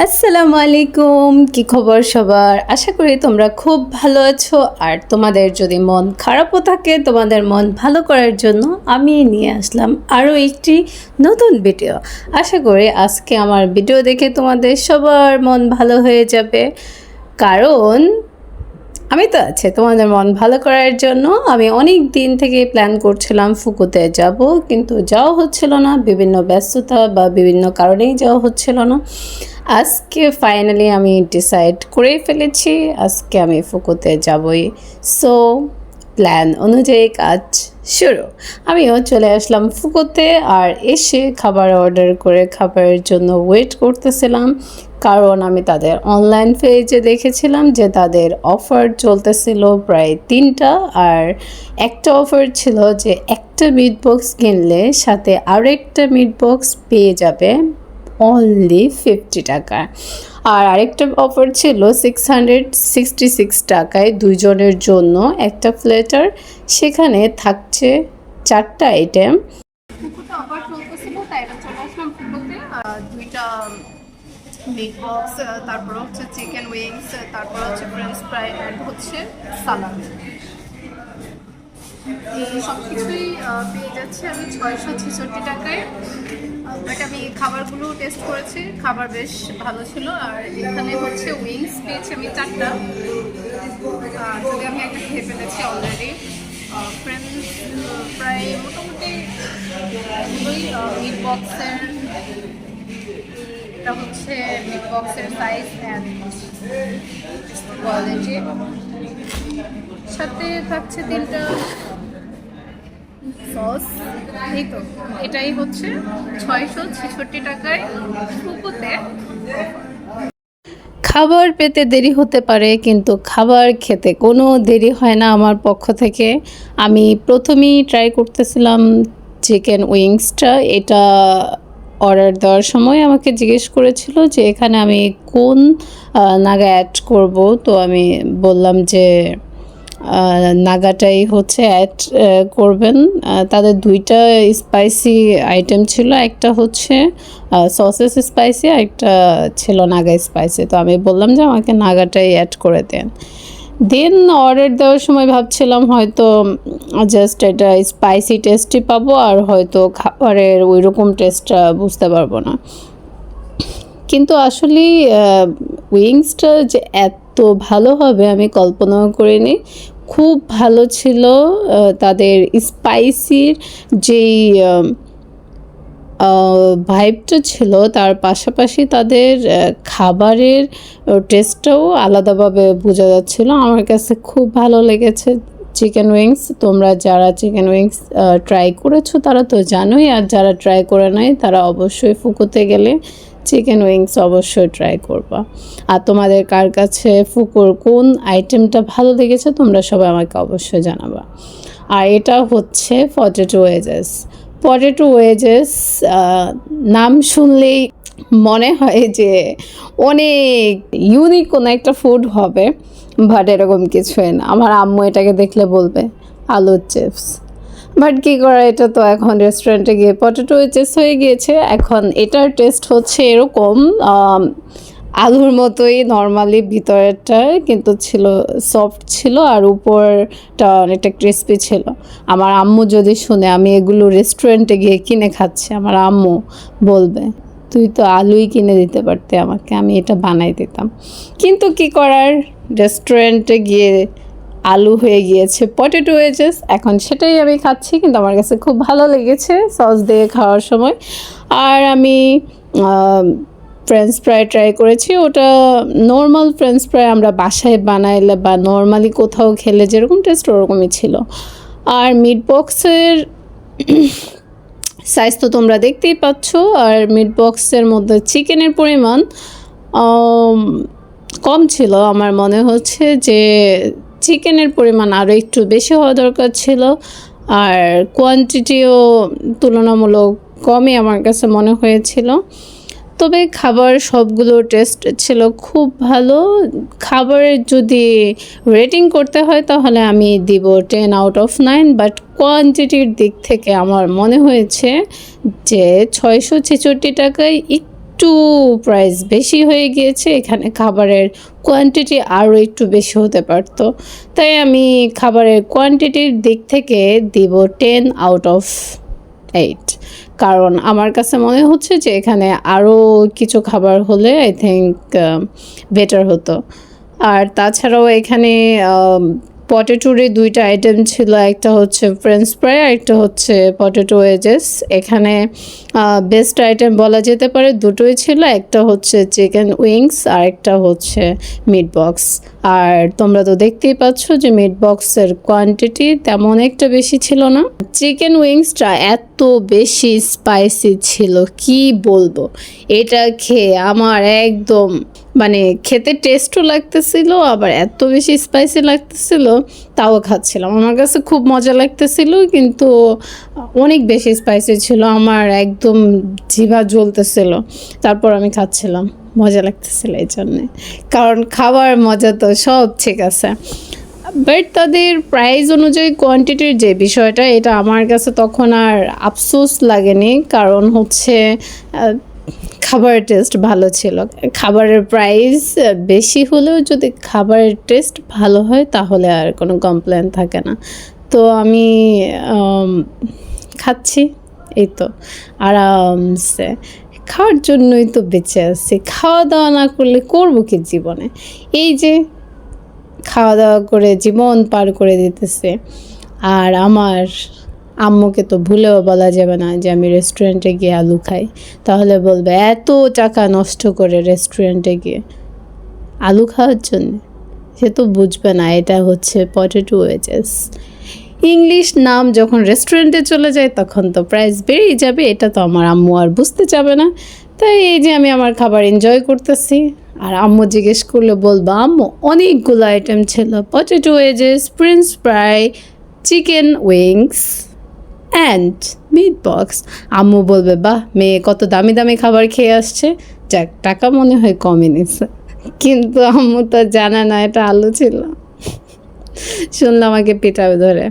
আসসালামু আলাইকুম, কি খবর সবার? আশা করি তোমরা খুব ভালো আছো। আর তোমাদের যদি মন খারাপও থাকে, তোমাদের মন ভালো করার জন্য আমি নিয়ে আসলাম আরও একটি নতুন ভিডিও। আশা করি আজকে আমার ভিডিও দেখে তোমাদের সবার মন ভালো হয়ে যাবে, কারণ আমি তো আছি তোমাদের মন ভালো করার জন্য। আমি অনেক দিন থেকে প্ল্যান করছিলাম ফুকুতে যাব, কিন্তু যাওয়া হচ্ছিল না, বিভিন্ন ব্যস্ততা বা বিভিন্ন কারণেই যাওয়া হচ্ছিল না। আজকে ফাইনালি আমি ডিসাইড করে ফেলেছি, আজকে আমি ফুকুতে যাবই। সো প্ল্যান অনুযায়ী কাজ শুরু। আমিও চলে আসলাম ফুকুতে, আর এসে খাবার অর্ডার করে খাবারের জন্য ওয়েট করতেছিলাম, কারণ আমি তাদের অনলাইন পেজে দেখেছিলাম যে তাদের অফার চলতেছিল প্রায় 3টা, আর একটা অফার ছিল যে একটা মিট বক্স কিনলে সাথে আরেকটা মিট বক্স পেয়ে যাবে অনলি 50 টাকা। আর আরেকটা অফার ছিল 666 টাকায় 2 জনের জন্য একটা প্লেটার, সেখানে থাকছে 4টা আইটেম। অফার চলতেছিল তাই চলে আসলাম ফুকুতে। 2টা মিট বক্স, তারপর হচ্ছে চিকেন উইংস, তারপর হচ্ছে ফ্রেঞ্চ ফ্রাই অ্যান্ড হচ্ছে সালাদ। এই সব কিছুই পেয়ে যাচ্ছে আমি 666 টাকায়। বাট আমি খাবারগুলো টেস্ট করেছি, খাবার বেশ ভালো ছিল। আর এখানে হচ্ছে উইংস পেয়েছি আমি 4টা, যদি আমি একটা খেয়ে ফেলেছি অলরেডি। ফ্রেঞ্চ ফ্রাই মোটামুটি মিট বক্সের, এটা হচ্ছে মিট বক্সের সাইজ অ্যান্ড কোয়ালিটি। সাথে থাকছে 3টা সস। এই তো এটাই হচ্ছে 666 টাকায় ফুকুতে। খাবার পেতে দেরি হতে পারে, কিন্তু খাবার খেতে কোনো দেরি হয় না আমার পক্ষ থেকে। আমি প্রথমেই ট্রাই করতেছিলাম চিকেন উইংসটা। এটা অর্ডার দেওয়ার সময় আমাকে জিজ্ঞেস করেছিল যে এখানে আমি কোন নাগা অ্যাড করব, তো আমি বললাম যে নাগাটাই হচ্ছে অ্যাড করবেন। তাদের 2টা স্পাইসি আইটেম ছিল, একটা হচ্ছে সসেস স্পাইসি, আর একটা ছিল নাগা স্পাইসি। তো আমি বললাম যে আমাকে নাগাটাই অ্যাড করে দেন। দেন অর্ডার দেওয়ার সময় ভাবছিলাম হয়তো জাস্ট এটা স্পাইসি টেস্টই পাবো, আর হয়তো খাবারের ওই রকম টেস্টটা বুঝতে পারবো না। কিন্তু আসলে উইংসটা যে এত ভালো হবে আমি কল্পনাও করিনি। খুব ভালো ছিল। তাদের স্পাইসির যেই ভাইবটা ছিল, তার পাশাপাশি তাদের খাবারের টেস্টটাও আলাদাভাবে বোঝা যাচ্ছিলো। আমার কাছে খুব ভালো লেগেছে চিকেন উইংস। তোমরা যারা চিকেন উইংস ট্রাই করেছো তারা তো জানোই, আর যারা ট্রাই করে নাই তারা অবশ্যই ফুকুতে গেলে চিকেন উইংস অবশ্যই ট্রাই করবা। আর তোমাদের কার কাছে ফুকুর কোন আইটেমটা ভালো লেগেছে তোমরা সবাই আমাকে অবশ্যই জানাবা। আর এটা হচ্ছে পটেটো ওয়েজেস। নাম শুনলেই মনে হয় যে অনেক ইউনিক কোনো একটা ফুড হবে, বাট এরকম কিছুই না। আমার আম্মু এটাকে দেখলে বলবে আলুর চিপস, বাট কী করা, এটা তো এখন রেস্টুরেন্টে গিয়ে পটেটো ওয়েজেস হয়ে গিয়েছে। এখন এটার টেস্ট হচ্ছে এরকম আলুর মতোই নর্মালি, ভিতরেরটা কিন্তু ছিল সফট ছিল, আর উপরটা অনেকটা ক্রিস্পি ছিল। আমার আম্মু যদি শুনে আমি এগুলো রেস্টুরেন্টে গিয়ে কিনে খাচ্ছি, আমার আম্মু বলবে তুই তো আলুই কিনে দিতে পারতে আমাকে, আমি এটা বানাই দিতাম। কিন্তু কি করার, রেস্টুরেন্টে গিয়ে আলু হয়ে গিয়েছে পটেটো ওয়েজেস। এখন সেটাই আমি খাচ্ছি, কিন্তু আমার কাছে খুব ভালো লেগেছে সস দিয়ে খাওয়ার সময়। আর আমি ফ্রেঞ্চ ফ্রাই ট্রাই করেছি। ওটা নর্মাল ফ্রেঞ্চ ফ্রাই আমরা বাসায় বানাইলে বা নর্মালি কোথাও খেলে যেরকম টেস্ট ওরকমই ছিল। আর মিট বক্সের সাইজ তো তোমরা দেখতেই পাচ্ছ। আর মিট বক্সের মধ্যে চিকেনের পরিমাণ কম ছিল। আমার মনে হচ্ছে যে চিকেনের পরিমাণ আরও একটু বেশি হওয়া দরকার ছিল, আর কোয়ান্টিটিও তুলনামূলক কমই আমার কাছে মনে হয়েছিল। তবে খাবার সবগুলো টেস্ট ছিল খুব ভালো। খাবারের যদি রেটিং করতে হয় তাহলে আমি দিব 10/9, বাট কোয়ান্টিটির দিক থেকে আমার মনে হয়েছে যে 666 টাকায় একটু প্রাইস বেশি হয়ে গিয়েছে। এখানে খাবারের কোয়ান্টিটি আরও একটু বেশি হতে পারতো, তাই আমি খাবারের কোয়ান্টিটির দিক থেকে দিব 10/8, কারণ আমার কাছে মনে হচ্ছে যে এখানে আরও কিছু খাবার হলে আই থিঙ্ক বেটার হতো। আর তাছাড়াও এখানে পটেটোরে দুইটা আইটেম ছিল, একটা হচ্ছে ফ্রেঞ্চ ফ্রাই আর একটা হচ্ছে পটেটো ওয়েজেস। এখানে বেস্ট আইটেম বলা যেতে পারে দুটোই ছিল, একটা হচ্ছে চিকেন উইংস আর একটা হচ্ছে মিট বক্স। আর তোমরা তো দেখতেই পাচ্ছ যে মিট বক্সের কোয়ান্টিটি তেমন একটা বেশি ছিল না। চিকেন উইংসটা এত বেশি স্পাইসি ছিল কি বলবো, এটা খেয়ে আমার একদম মানে খেতে টেস্টও লাগতেছিল, আবার এত বেশি স্পাইসি লাগতেছিল তাও খাচ্ছিলাম। আমার কাছে খুব মজা লাগতেছিল, কিন্তু অনেক বেশি স্পাইসি ছিল, আমার একদম জিভা জ্বলতেছিল। তারপর আমি খাচ্ছিলাম, মজা লাগতেছিল এই জন্যে, কারণ খাবার মজা তো সব ঠিক আছে। বাট তাদের প্রাইস অনুযায়ী কোয়ান্টিটির যে বিষয়টা, এটা আমার কাছে তখন আর আফসোস লাগেনি, কারণ হচ্ছে খাবারের টেস্ট ভালো ছিল। খাবারের প্রাইস বেশি হলেও যদি খাবারের টেস্ট ভালো হয় তাহলে আর কোনো কমপ্লেন থাকে না। তো আমি খাচ্ছি, এই তো আরামসে। খাওয়ার জন্যই তো বেঁচে আছি, খাওয়া দাওয়া না করলে করবো কি জীবনে? এই যে খাওয়া দাওয়া করে জীবন পার করে দিতেছে। আর আমার আম্মুকে তো ভুলেও বলা যাবে না যে আমি রেস্টুরেন্টে গিয়ে আলু খাই, তাহলে বলবে এত টাকা নষ্ট করে রেস্টুরেন্টে গিয়ে আলু খাওয়ার জন্য। সে তো বুঝবে না এটা হচ্ছে পটেটো ওয়েজেস। ইংলিশ নাম যখন রেস্টুরেন্টে চলে যায় তখন তো প্রাইস বেড়েই যাবে, এটা তো আমার আম্মু আর বুঝতে যাবে না। তাই এই যে আমি আমার খাবার এনজয় করতেছি। আর আম্মু জিজ্ঞেস করলে বলবো আম্মু অনেকগুলো আইটেম ছিল, potato wages, French fry, chicken wings and meat box. আম্মু বলবে বাহ, মেয়ে কত দামি দামি খাবার খেয়ে আসছে, যাক টাকা মনে হয় কমই নিচ্ছে। কিন্তু আম্মু তো জানে না এটা আলু ছিল। শুনলে আমাকে পিটাবে ধরে।